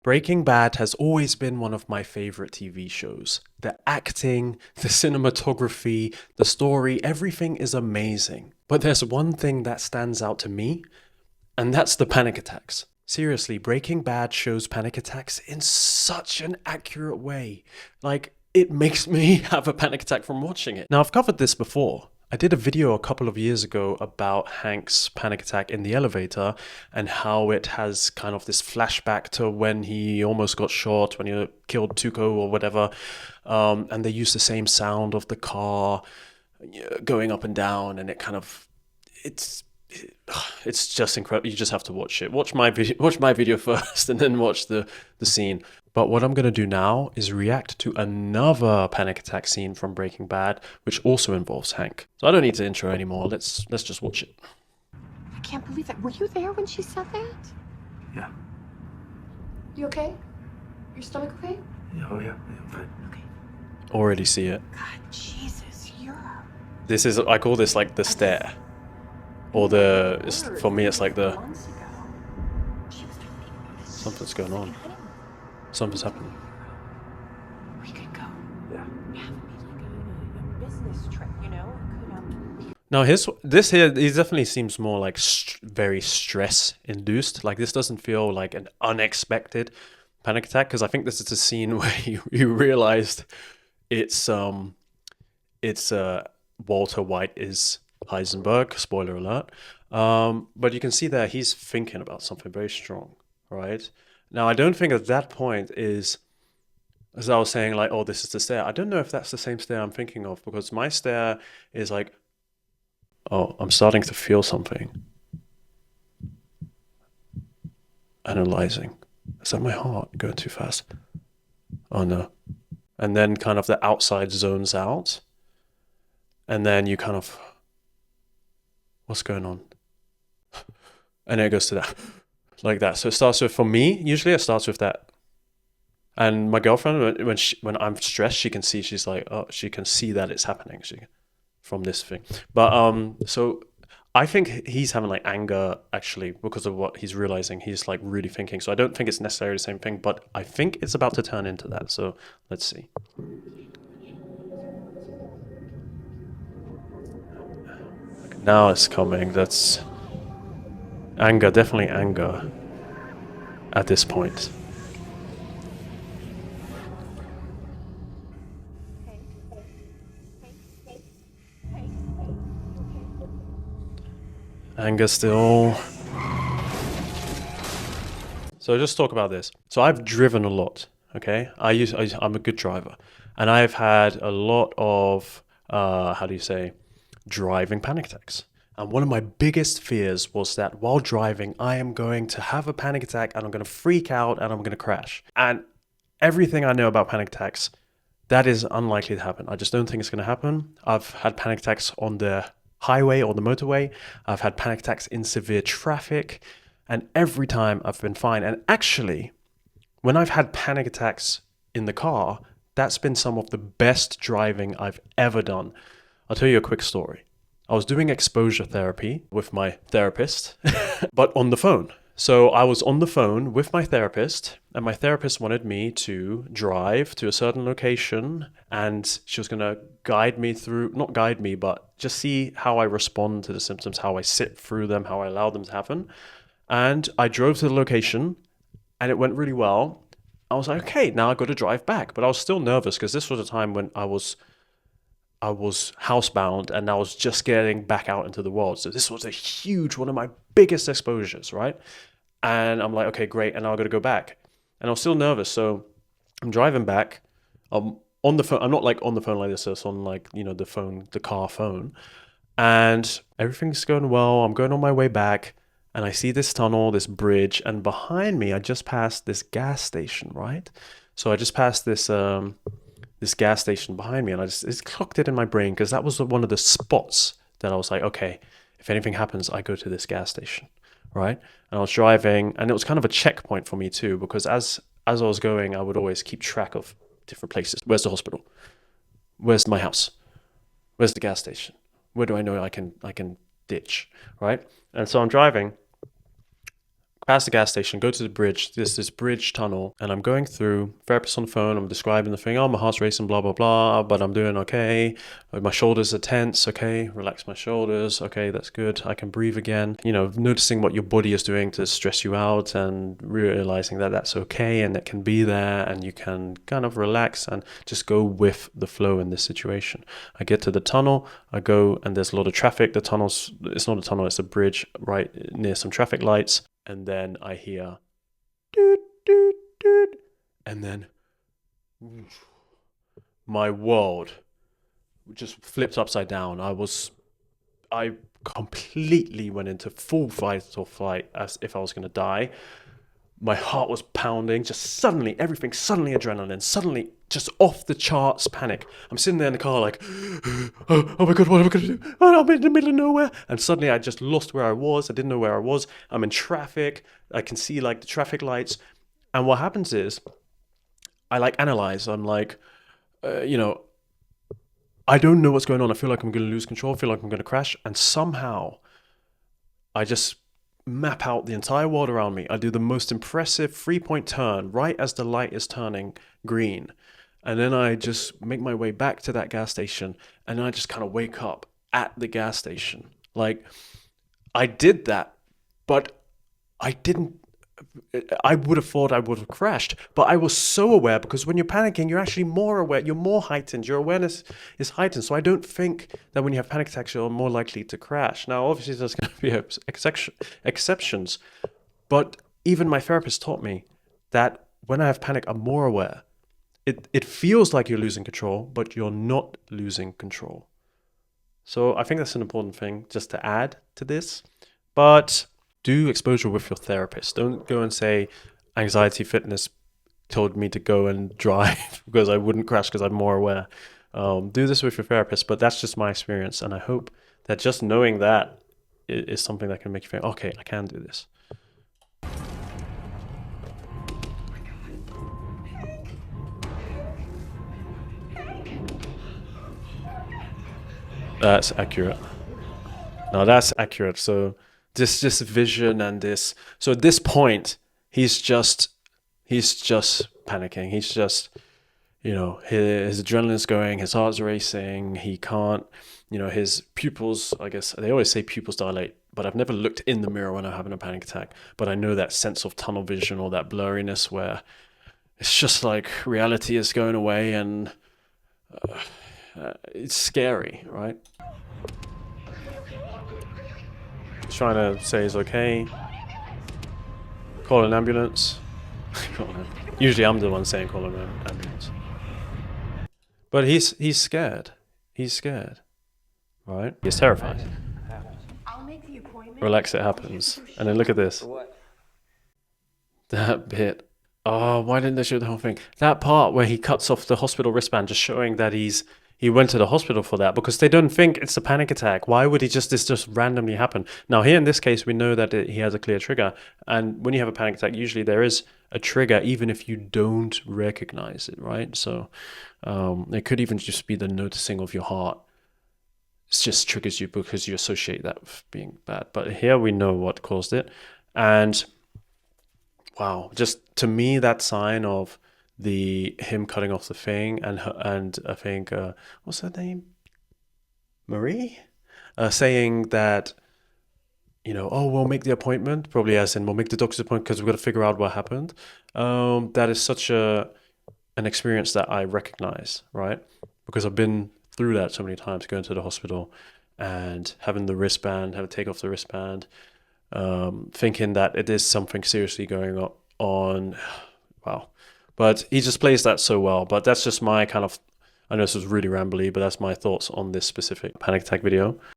Breaking Bad has always been one of my favorite TV shows. The acting, the cinematography, the story, everything is amazing. But there's one thing that stands out to me, and that's the panic attacks. Seriously, Breaking Bad shows panic attacks in such an accurate way. Like, it makes me have a panic attack from watching it. Now, I've covered this before. I did a video a couple of years ago about Hank's panic attack in the elevator and how it has kind of this flashback to when he almost got shot, when he killed Tuco or whatever. And they use the same sound of the car going up and down, and it kind of, it's just incredible. You just have to watch it. Watch my video first, and then watch the scene. But what I'm gonna do now is react to another panic attack scene from Breaking Bad, which also involves Hank. So I don't need to intro anymore. Let's just watch it. I can't believe that. Were you there when she said that? Yeah. You okay? Your stomach okay? Yeah, oh yeah, I'm fine. Okay. Already see it. God, Jesus, you're. This is, I call this like the stare, or for me it's like the Months ago. She was talking about this. something's going on. Something's happening. We could go. Yeah. Have it be like a business trip, you know? Could Now this here, he definitely seems more like very stress induced. Like this doesn't feel like an unexpected panic attack, because I think this is a scene where you realized it's Walter White is Heisenberg. Spoiler alert. But you can see that he's thinking about something very strong, right? Now I don't think at that point is, as I was saying, like, oh, this is the stare. I don't know if that's the same stare I'm thinking of, because my stare is like, oh, I'm starting to feel something. Analyzing. Is that my heart going too fast? Oh no. And then kind of the outside zones out. And then you kind of, what's going on? And then it goes to that, like that. So it starts with, for me, usually it starts with that. And my girlfriend, when I'm stressed, she can see, she's like, oh, she can see that it's happening from this thing. But so I think he's having like anger actually because of what he's realizing. He's like really thinking. So I don't think it's necessarily the same thing, but I think it's about to turn into that. So let's see. Now it's coming. That's anger, definitely anger at this point. Anger still. So just talk about this. So I've driven a lot, okay? I'm a good driver. And I've had a lot of, how do you say, driving panic attacks. And one of my biggest fears was that while driving, I am going to have a panic attack and I'm going to freak out and I'm going to crash. And everything I know about panic attacks, that is unlikely to happen. I just don't think it's going to happen. I've had panic attacks on the highway or the motorway. I've had panic attacks in severe traffic, and every time I've been fine. And actually, when I've had panic attacks in the car, that's been some of the best driving I've ever done. I'll tell you a quick story. I was doing exposure therapy with my therapist, but on the phone. So I was on the phone with my therapist, and my therapist wanted me to drive to a certain location, and she was going to guide me through, not guide me, but just see how I respond to the symptoms, how I sit through them, how I allow them to happen. And I drove to the location, and it went really well. I was like, okay, now I've got to drive back. But I was still nervous because this was a time when I was housebound and I was just getting back out into the world. So this was a huge, one of my biggest exposures, right? And I'm like, okay, great. And now I got to go back. And I was still nervous. So I'm driving back. I'm on the phone. I'm not like on the phone like this. So it's on like, the phone, the car phone. And everything's going well. I'm going on my way back. And I see this tunnel, this bridge. And behind me, I just passed this gas station, right? So I just passed this gas station behind me, and it clocked it in my brain because that was one of the spots that I was like, okay, if anything happens, I go to this gas station, right? And I was driving, and it was kind of a checkpoint for me too, because as I was going, I would always keep track of different places. Where's the hospital? Where's my house? Where's the gas station? Where do I know I can ditch, right? And so I'm driving Pass the gas station, go to the bridge. There's this bridge tunnel, and I'm going through. Therapist on the phone. I'm describing the thing. Oh, my heart's racing, blah blah blah. But I'm doing okay. My shoulders are tense. Okay, relax my shoulders. Okay, that's good. I can breathe again. You know, noticing what your body is doing to stress you out, and realizing that that's okay, and it can be there, and you can kind of relax and just go with the flow in this situation. I get to the tunnel. I go, and there's a lot of traffic. The tunnel's. It's not a tunnel. It's a bridge right near some traffic lights. And then I hear, doot, doot, doot, and then my world just flipped upside down. I completely went into full fight or flight as if I was going to die. My heart was pounding, just suddenly, everything, suddenly adrenaline, suddenly just off the charts panic. I'm sitting there in the car like, oh my God, what am I going to do? Oh, I'm in the middle of nowhere. And suddenly I just lost where I was. I didn't know where I was. I'm in traffic. I can see like the traffic lights. And what happens is I like analyze. I'm like, I don't know what's going on. I feel like I'm going to lose control. I feel like I'm going to crash. And somehow I just map out the entire world around me. I do the most impressive 3-point turn right as the light is turning green. And then I just make my way back to that gas station, and I just kind of wake up at the gas station. Like, I did that, but I didn't. I would have thought I would have crashed, but I was so aware, because when you're panicking, you're actually more aware. You're more heightened. Your awareness is heightened. So I don't think that when you have panic attacks, you're more likely to crash. Now, obviously, there's going to be exceptions, but even my therapist taught me that when I have panic, I'm more aware. It feels like you're losing control, but you're not losing control. So I think that's an important thing just to add to this. But do exposure with your therapist. Don't go and say anxiety fitness told me to go and drive because I wouldn't crash because I'm more aware. Do this with your therapist, but that's just my experience. And I hope that just knowing that is something that can make you think, okay, I can do this. That's accurate. No, that's accurate. So this vision and this. So at this point, he's just panicking. He's just, his adrenaline's going, his heart's racing. He can't, his pupils. I guess they always say pupils dilate, but I've never looked in the mirror when I'm having a panic attack. But I know that sense of tunnel vision or that blurriness where it's just like reality is going away, and it's scary, right? Trying to say he's okay. Call an ambulance. Usually I'm the one saying call an ambulance. But he's scared. He's scared. Right? He's terrified. I'll make the appointment. Relax, it happens. And then look at this. That bit. Oh, why didn't they show the whole thing? That part where he cuts off the hospital wristband, just showing that he went to the hospital for that, because they don't think it's a panic attack. Why would this just randomly happen? Now, here in this case, we know that he has a clear trigger. And when you have a panic attack, usually there is a trigger, even if you don't recognize it, right? So it could even just be the noticing of your heart. It just triggers you because you associate that with being bad. But here we know what caused it. And wow, just to me, that sign of him cutting off the thing, and I think what's her name, Marie, saying that, oh, we'll make the appointment, probably as in we'll make the doctor's appointment because we've got to figure out what happened. That is such an experience that I recognize, right? Because I've been through that so many times, going to the hospital and having the wristband, having to take off the wristband, thinking that it is something seriously going on. Wow. But he just plays that so well. But that's just my kind of, I know this was really rambly, but that's my thoughts on this specific panic attack video.